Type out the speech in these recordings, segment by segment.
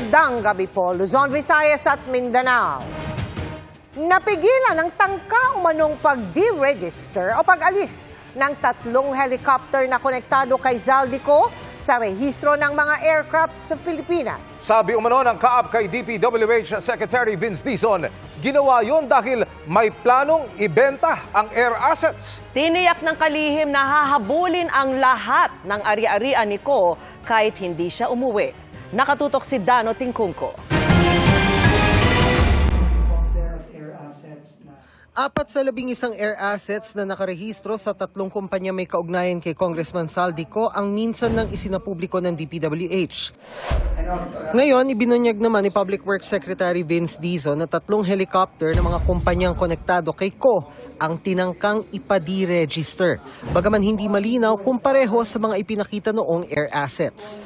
Magandang gabi po, Luzon, Visayas at Mindanao. Napigilan ng tangka umanong pag-deregister o pag-alis ng 3 helicopter na konektado kay Zaldico sa rehistro ng mga aircraft sa Pilipinas. Sabi umano ng kaap kay DPWH Secretary Vince Dizon, ginawa yun dahil may planong ibenta ang air assets. Tiniyak ng kalihim na hahabulin ang lahat ng ari-arian ni Ko kahit hindi siya umuwi. Nakatutok si Dano Tingkungko. 4 sa 11 air assets na nakarehistro sa 3 kumpanya may kaugnayan kay Congressman Zaldico ang minsan nang isinapubliko ng DPWH. Ngayon, ibinunyag naman ni Public Works Secretary Vince Dizon na 3 helicopter ng mga kumpanyang konektado kay Ko ang tinangkang ipa-deregister, bagaman hindi malinaw kung pareho sa mga ipinakita noong air assets.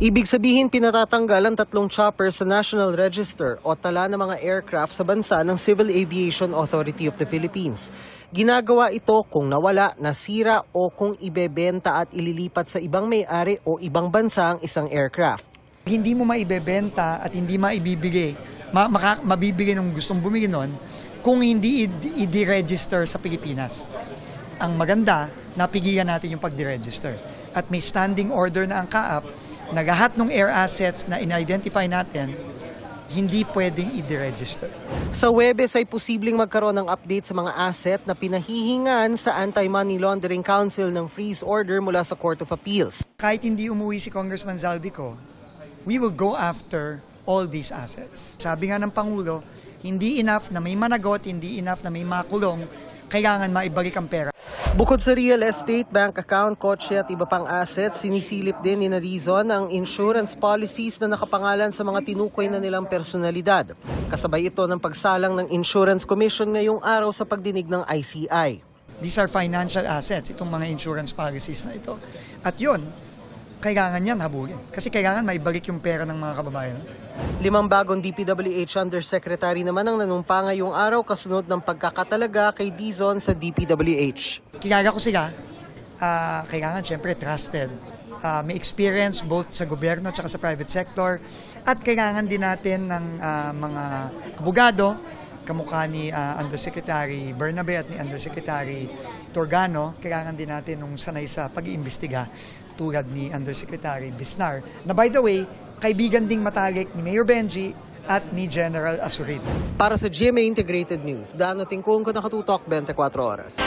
Ibig sabihin, pinatatanggal ang 3 choppers sa National Register o tala ng mga aircraft sa bansa ng Civil Aviation Authority of the Philippines. Ginagawa ito kung nawala, nasira o kung ibebenta at ililipat sa ibang may-ari o ibang bansa ang isang aircraft. Hindi mo maibebenta at hindi maibibigay, mabibigay ng gustong bumili nun kung hindi i-deregister sa Pilipinas. Ang maganda, napigilan natin yung pag-deregister. At may standing order na ang kaap na lahat ng air assets na in-identify natin, hindi pwedeng i-deregister. Sa Huwebes ay posibleng magkaroon ng update sa mga asset na pinahihingan sa Anti-Money Laundering Council ng freeze order mula sa Court of Appeals. Kahit hindi umuwi si Congressman Zaldico, we will go after all these assets. Sabi nga ng Pangulo, hindi enough na may managot, hindi enough na may makulong, kailangan maibalik ang pera. Bukod sa real estate, bank account, kotse at iba pang assets, sinisilip din ni Dizon ang insurance policies na nakapangalan sa mga tinukoy na nilang personalidad. Kasabay ito ng pagsalang ng Insurance Commission ngayong araw sa pagdinig ng ICI. These are financial assets, itong mga insurance policies na ito. At yun, kailangan yan habulin. Kasi kailangan maibalik yung pera ng mga kababayan. 5 bagong DPWH Undersecretary naman ang nanumpa ngayong araw kasunod ng pagkakatalaga kay Dizon sa DPWH. Kilala ko sila, kailangan syempre trusted. May experience both sa gobyerno at sa private sector. At kailangan din natin ng mga abogado, kamukha ni Undersecretary Bernabe at ni Undersecretary Torgano. Kailangan din natin nung sanay sa pag-iimbestiga tulad ni Undersecretary Bisnar. Na by the way, kaibigan ding matalik ni Mayor Benji at ni General Asurid. Para sa GMA Integrated News, Dano Tingkungko, nakatutok 24 oras.